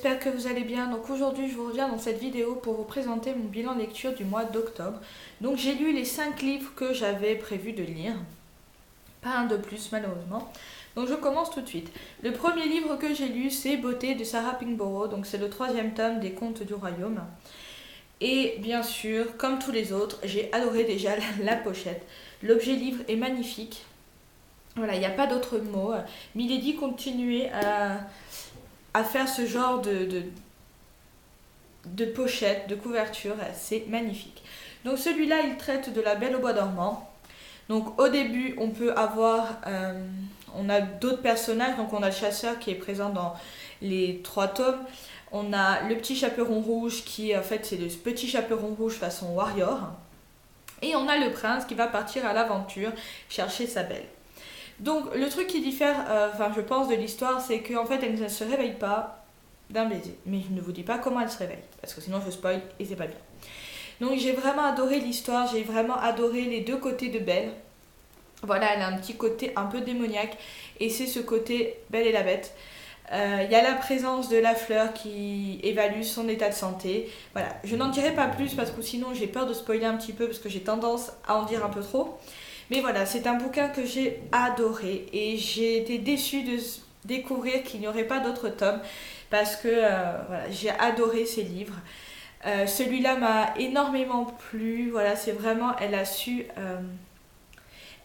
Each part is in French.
J'espère que vous allez bien. Donc aujourd'hui je vous reviens dans cette vidéo pour vous présenter mon bilan lecture du mois d'octobre. Donc j'ai lu les 5 livres que j'avais prévu de lire, pas un de plus malheureusement. Donc je commence tout de suite. Le premier livre que j'ai lu c'est Beauté de Sarah Pinborough, donc c'est le 3e tome des Contes du Royaume. Et bien sûr, comme tous les autres, j'ai adoré déjà la pochette. L'objet livre est magnifique. Voilà, il n'y a pas d'autre mot. Milady continuait à faire ce genre de pochette, de couverture, c'est magnifique. Donc celui-là, il traite de la Belle au bois dormant. Donc au début, on a d'autres personnages. Donc on a le chasseur qui est présent dans les 3 tomes. On a le petit chaperon rouge qui, en fait, c'est le petit chaperon rouge façon warrior. Et on a le prince qui va partir à l'aventure chercher sa belle. Donc le truc qui diffère, je pense, de l'histoire, c'est qu'en fait, elle ne se réveille pas d'un baiser. Mais je ne vous dis pas comment elle se réveille, parce que sinon je spoil et c'est pas bien. Donc j'ai vraiment adoré l'histoire, j'ai vraiment adoré les deux côtés de Belle. Voilà, elle a un petit côté un peu démoniaque, et c'est ce côté Belle et la Bête. Il y a la présence de la fleur qui évalue son état de santé. Voilà, je n'en dirai pas plus parce que sinon j'ai peur de spoiler un petit peu parce que j'ai tendance à en dire un peu trop. Mais voilà, c'est un bouquin que j'ai adoré et j'ai été déçue de découvrir qu'il n'y aurait pas d'autres tomes parce que voilà, j'ai adoré ces livres. Celui-là m'a énormément plu. Voilà, c'est vraiment, elle a su.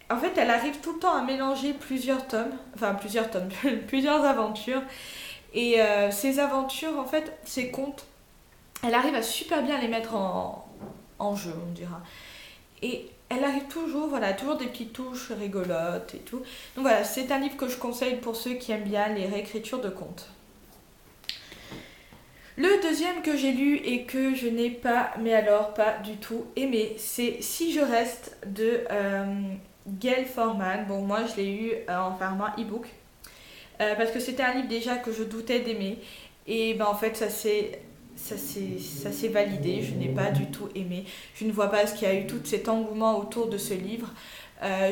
En fait, elle arrive tout le temps à mélanger plusieurs tomes, plusieurs aventures. Et ces aventures, en fait, ces contes, elle arrive à super bien les mettre en jeu, on dira. Et elle arrive toujours, voilà, toujours des petites touches rigolotes et tout. Donc voilà, c'est un livre que je conseille pour ceux qui aiment bien les réécritures de contes. Le deuxième que j'ai lu et que je n'ai pas, mais alors pas du tout aimé, c'est Si je reste de Gail Forman. Bon, moi je l'ai eu en format e-book parce que c'était un livre déjà que je doutais d'aimer. Et ben en fait, ça s'est validé. Je n'ai pas du tout aimé. Je ne vois pas ce qu'il y a eu tout cet engouement autour de ce livre.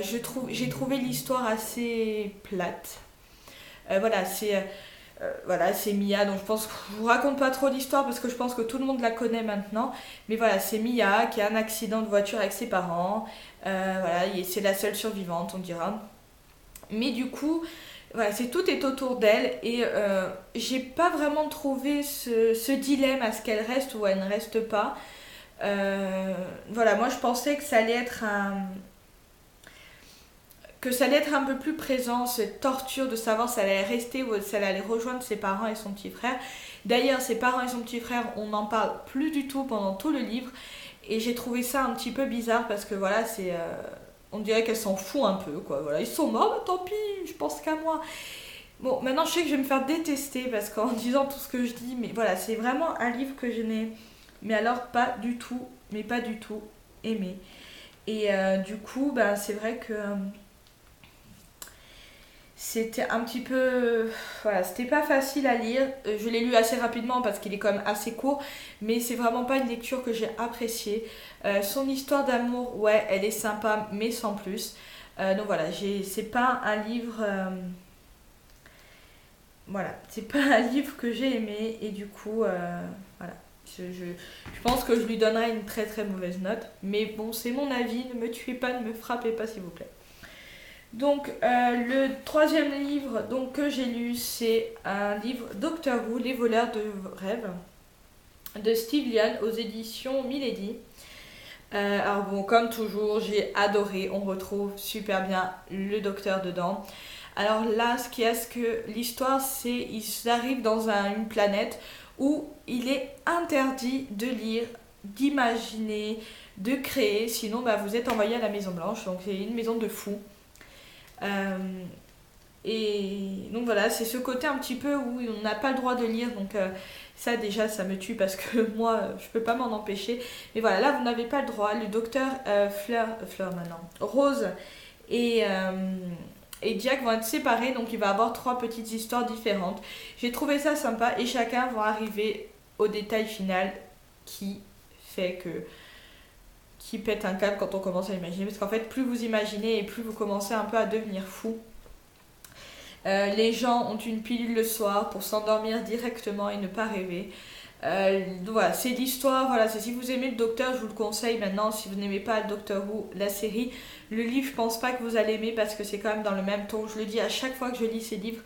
J'ai trouvé l'histoire assez plate. Voilà, c'est Mia, donc je pense que je vous raconte pas trop l'histoire parce que je pense que tout le monde la connaît maintenant. Mais voilà, c'est Mia qui a un accident de voiture avec ses parents. Voilà, c'est la seule survivante, on dira. Mais du coup, voilà, tout est autour d'elle et j'ai pas vraiment trouvé ce dilemme à ce qu'elle reste ou elle ne reste pas. Voilà, moi je pensais que ça allait être un peu plus présent, cette torture de savoir si elle allait rester ou si elle allait rejoindre ses parents et son petit frère. D'ailleurs, ses parents et son petit frère, on n'en parle plus du tout pendant tout le livre. Et j'ai trouvé ça un petit peu bizarre parce que voilà, on dirait qu'elle s'en fout un peu, quoi. Voilà, ils sont morts, bah, tant pis, je pense qu'à moi. Bon, maintenant je sais que je vais me faire détester parce qu'en disant tout ce que je dis, mais voilà, c'est vraiment un livre que je n'ai, mais alors pas du tout, mais pas du tout aimé. Et du coup, ben, c'est vrai que c'était un petit peu. Voilà, c'était pas facile à lire. Je l'ai lu assez rapidement parce qu'il est quand même assez court, mais c'est vraiment pas une lecture que j'ai appréciée. Son histoire d'amour, ouais, elle est sympa, mais sans plus. Donc voilà, c'est pas un livre. Voilà, c'est pas un livre que j'ai aimé et du coup, voilà. Je pense que je lui donnerais une très très mauvaise note. Mais bon, c'est mon avis, ne me tuez pas, ne me frappez pas s'il vous plaît. Donc le troisième livre que j'ai lu, c'est un livre Doctor Who, Les voleurs de rêves, de Steve Lian aux éditions Milady. Alors bon, comme toujours, j'ai adoré, on retrouve super bien le docteur dedans. Alors là, ce qu'il y a, c'est que l'histoire, c'est ils arrivent dans une planète où il est interdit de lire, d'imaginer, de créer, sinon bah, vous êtes envoyé à la Maison Blanche, donc c'est une maison de fous. Euh, et donc voilà, c'est ce côté un petit peu où on n'a pas le droit de lire, donc ça déjà ça me tue parce que moi je peux pas m'en empêcher. Mais voilà, là vous n'avez pas le droit. Le docteur Fleur maintenant, Rose et, et Jack vont être séparés, donc il va y avoir 3 petites histoires différentes. J'ai trouvé ça sympa et chacun va arriver au détail final qui fait que qui pète un câble quand on commence à imaginer. Parce qu'en fait, plus vous imaginez et plus vous commencez un peu à devenir fou. Les gens ont une pilule le soir pour s'endormir directement et ne pas rêver. Voilà, c'est l'histoire, voilà, c'est si vous aimez le Docteur, je vous le conseille maintenant. Si vous n'aimez pas le Doctor Who, la série, le livre, je pense pas que vous allez aimer parce que c'est quand même dans le même ton. Je le dis à chaque fois que je lis ces livres.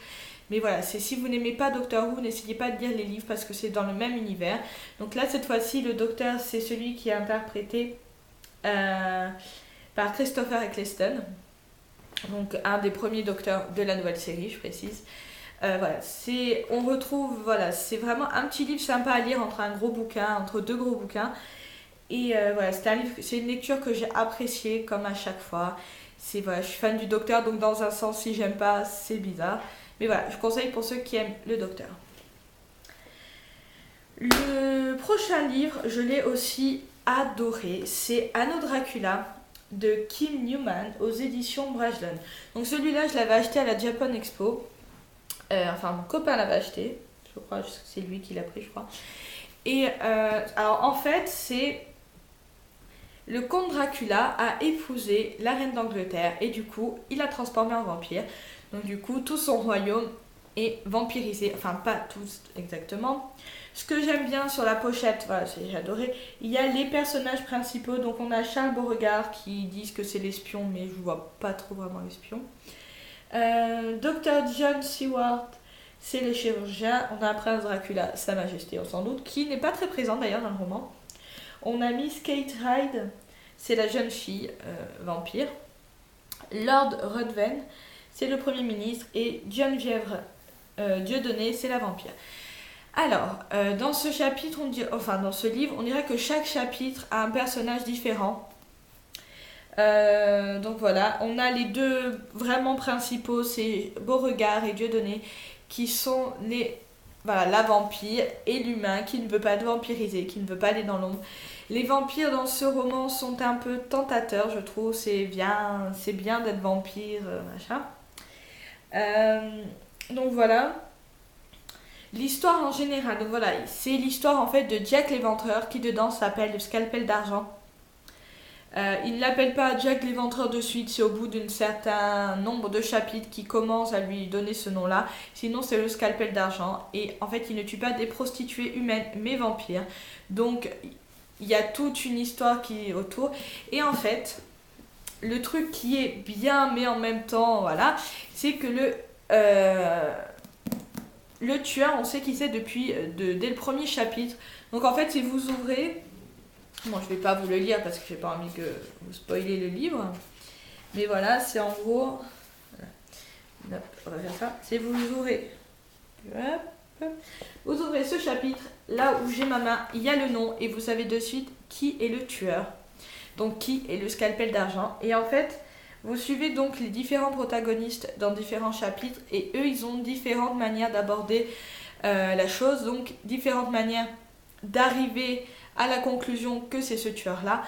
Mais voilà, c'est si vous n'aimez pas Doctor Who, n'essayez pas de lire les livres parce que c'est dans le même univers. Donc là, cette fois-ci, le Docteur, c'est celui qui est interprété par Christopher Eccleston. Donc un des premiers Docteurs de la nouvelle série, je précise. Voilà, on retrouve, voilà, c'est vraiment un petit livre sympa à lire entre un gros bouquin, entre deux gros bouquins. Et voilà, c'est une lecture que j'ai appréciée comme à chaque fois. Voilà, je suis fan du Docteur, donc dans un sens, si j'aime pas, c'est bizarre. Mais voilà, je conseille pour ceux qui aiment le Docteur. Le prochain livre, je l'ai aussi adoré, c'est Anno Dracula de Kim Newman aux éditions Brajlon. Donc celui-là, je l'avais acheté à la Japan Expo. Enfin, mon copain l'avait acheté, je crois, c'est lui qui l'a pris, je crois. Et alors, en fait, c'est le comte Dracula a épousé la reine d'Angleterre et du coup, il l'a transformé en vampire. Donc du coup, tout son royaume est vampirisé. Enfin, pas tous exactement. Ce que j'aime bien sur la pochette, voilà, j'ai adoré, il y a les personnages principaux. Donc on a Charles Beauregard qui disent que c'est l'espion, mais je vois pas trop vraiment l'espion. Dr. John Seward, c'est le chirurgien. On a Prince Dracula, Sa Majesté, on s'en doute, qui n'est pas très présent d'ailleurs dans le roman. On a Miss Kate Hyde, c'est la jeune fille vampire. Lord Ruthven, c'est le premier ministre. Et Geneviève Dieudonné, c'est la vampire. Alors, dans ce chapitre, dans ce livre, on dirait que chaque chapitre a un personnage différent. Donc voilà, on a les deux vraiment principaux, c'est Beauregard et Dieudonné, qui sont la vampire et l'humain qui ne veut pas être vampirisé, qui ne veut pas aller dans l'ombre. Les vampires dans ce roman sont un peu tentateurs, je trouve, c'est bien d'être vampire, machin. Donc voilà. L'histoire en général, donc voilà, c'est l'histoire en fait de Jack l'Éventreur qui dedans s'appelle le Scalpel d'Argent. Il ne l'appelle pas Jack l'Éventreur de suite, c'est au bout d'un certain nombre de chapitres qui commence à lui donner ce nom-là. Sinon, c'est le Scalpel d'Argent. Et en fait, il ne tue pas des prostituées humaines, mais vampires. Donc, il y a toute une histoire qui est autour. Et en fait, le truc qui est bien, mais en même temps, voilà, c'est que le tueur, on sait qui c'est dès le premier chapitre. Donc, en fait, si vous ouvrez... Bon, je vais pas vous le lire parce que j'ai pas envie que vous spoilez le livre. Mais voilà, c'est en gros... Voilà. Hop, on va faire ça. C'est vous ouvrez... Hop. Vous ouvrez ce chapitre, là où j'ai ma main, il y a le nom et vous savez de suite qui est le tueur. Donc qui est le Scalpel d'Argent. Et en fait, vous suivez donc les différents protagonistes dans différents chapitres et eux, ils ont différentes manières d'aborder la chose. Donc différentes manières d'arriver à la conclusion que c'est ce tueur-là.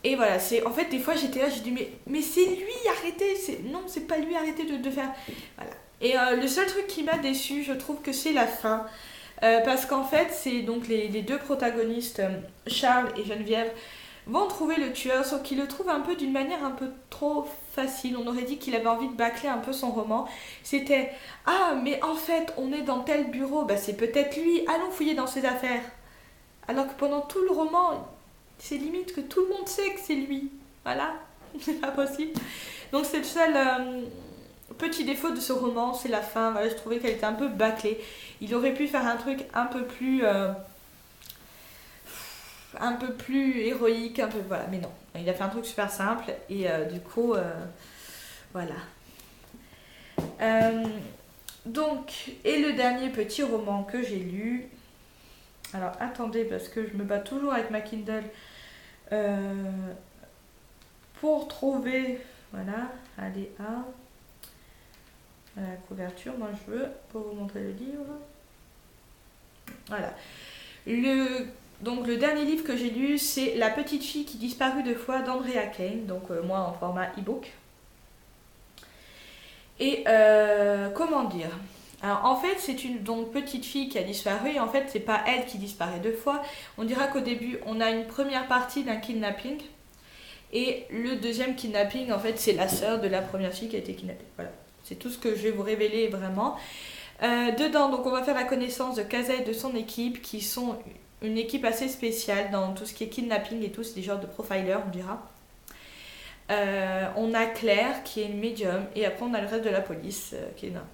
Et voilà, en fait, des fois, j'étais là, j'ai dit, mais c'est lui, arrêtez. Non, c'est pas lui, arrêtez de faire... Voilà. Et le seul truc qui m'a déçu, je trouve que c'est la fin. Parce qu'en fait, c'est donc les deux protagonistes, Charles et Geneviève, vont trouver le tueur, sauf qu'ils le trouvent un peu d'une manière un peu trop facile. On aurait dit qu'il avait envie de bâcler un peu son roman. C'était, ah, mais en fait, on est dans tel bureau, bah c'est peut-être lui, allons fouiller dans ses affaires. Alors que pendant tout le roman, c'est limite que tout le monde sait que c'est lui. Voilà, c'est pas possible. Donc c'est le seul petit défaut de ce roman, c'est la fin. Voilà, je trouvais qu'elle était un peu bâclée. Il aurait pu faire un truc un peu plus héroïque, un peu voilà. Mais non, il a fait un truc super simple et du coup, voilà. Donc, et le dernier petit roman que j'ai lu. Alors attendez, parce que je me bats toujours avec ma Kindle pour trouver, voilà, allez, la couverture, moi je veux, pour vous montrer le livre. Voilà. Donc le dernier livre que j'ai lu, c'est La petite fille qui disparut 2 fois d'Andrea Kane, donc moi en format e-book. Et comment dire ? Alors en fait c'est une petite fille qui a disparu et en fait c'est pas elle qui disparaît 2 fois. On dira qu'au début on a une première partie d'un kidnapping et le deuxième kidnapping en fait c'est la sœur de la première fille qui a été kidnappée. Voilà. C'est tout ce que je vais vous révéler vraiment. Dedans, donc on va faire la connaissance de Kaza et de son équipe, qui sont une équipe assez spéciale dans tout ce qui est kidnapping et tout, c'est des genres de profilers, on dira. On a Claire qui est une médium, et après on a le reste de la police qui est là.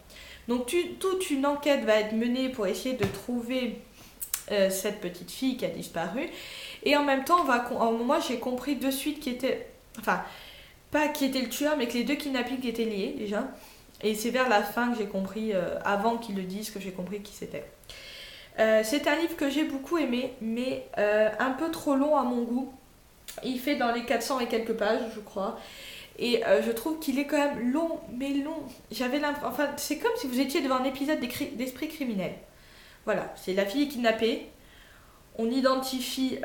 Donc toute une enquête va être menée pour essayer de trouver cette petite fille qui a disparu. Et en même temps, moi j'ai compris de suite qui était... Enfin, pas qui était le tueur, mais que les deux kidnappings étaient liés déjà. Et c'est vers la fin que j'ai compris, avant qu'ils le disent, que j'ai compris qui c'était. C'est un livre que j'ai beaucoup aimé, mais un peu trop long à mon goût. Il fait dans les 400 et quelques pages, je crois. Et je trouve qu'il est quand même long, mais long. J'avais l'impression... Enfin, c'est comme si vous étiez devant un épisode d'Esprit criminel. Voilà, c'est la fille est kidnappée. On identifie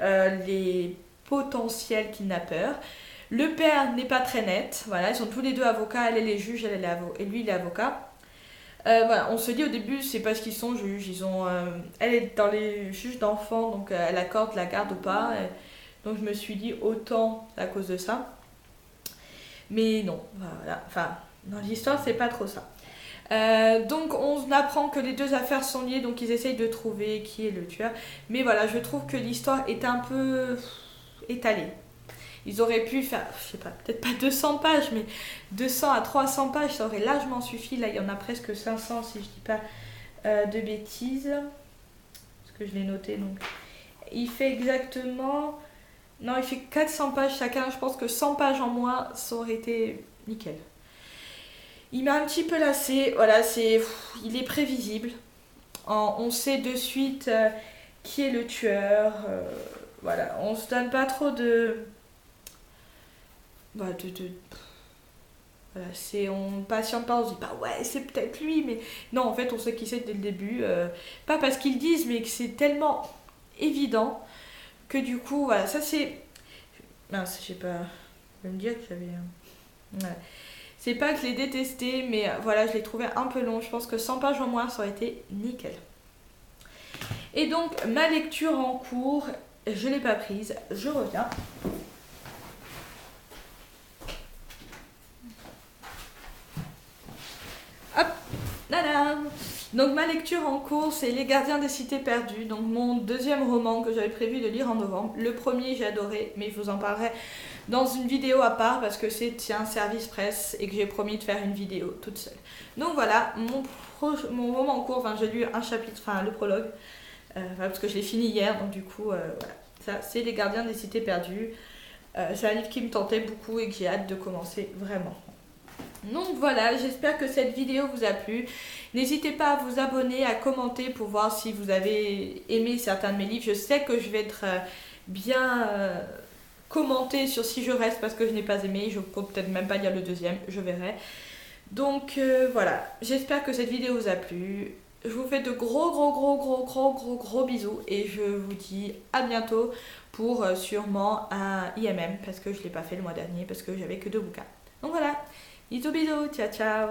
les potentiels kidnappeurs. Le père n'est pas très net. Voilà, ils sont tous les deux avocats. Elle est juge, et lui il est avocat. Voilà, on se dit au début, c'est parce qu'ils sont juges. Elle est dans les juges d'enfants, donc elle accorde la garde ou pas. Donc je me suis dit autant à cause de ça. Mais non, voilà. Enfin, dans l'histoire, c'est pas trop ça. Donc on apprend que les deux affaires sont liées, donc ils essayent de trouver qui est le tueur. Mais voilà, je trouve que l'histoire est un peu étalée. Ils auraient pu faire, je sais pas, peut-être pas 200 pages, mais 200 à 300 pages, ça aurait largement suffi. Là, il y en a presque 500 si je dis pas de bêtises. Parce que je l'ai noté, donc. Il fait exactement... Non, il fait 400 pages chacun. Je pense que 100 pages en moins, ça aurait été nickel. Il m'a un petit peu lassé. Voilà, il est prévisible. On sait de suite qui est le tueur. Voilà, on se donne pas trop de... Voilà, voilà, on patiente pas, on se dit bah ouais, c'est peut-être lui, mais non, en fait, on sait qui c'est dès le début. Pas parce qu'ils disent, mais que c'est tellement évident que du coup, voilà, ça c'est... Mince, je sais pas... Je vais me dire que j'avais... Ouais. C'est pas que je l'ai détesté, mais voilà, je l'ai trouvé un peu long. Je pense que 100 pages en moins, ça aurait été nickel. Et donc, ma lecture en cours, je l'ai pas prise. Je reviens. Hop, là. Donc ma lecture en cours, c'est Les Gardiens des Cités Perdues, donc mon deuxième roman que j'avais prévu de lire en novembre. Le premier, j'ai adoré, mais je vous en parlerai dans une vidéo à part parce que c'est un service presse et que j'ai promis de faire une vidéo toute seule. Donc voilà, mon roman en cours, enfin j'ai lu un chapitre, enfin le prologue, parce que je l'ai fini hier, donc du coup, voilà. Ça, c'est Les Gardiens des Cités Perdues. C'est un livre qui me tentait beaucoup et que j'ai hâte de commencer vraiment. Donc voilà, j'espère que cette vidéo vous a plu. N'hésitez pas à vous abonner, à commenter pour voir si vous avez aimé certains de mes livres. Je sais que je vais être bien commenter sur si je reste parce que je n'ai pas aimé. Je ne peux peut-être même pas lire le deuxième, je verrai. Donc voilà, j'espère que cette vidéo vous a plu. Je vous fais de gros bisous et je vous dis à bientôt pour sûrement un IMM parce que je ne l'ai pas fait le mois dernier parce que j'avais que 2 bouquins. Donc voilà. Bisous, ciao ciao.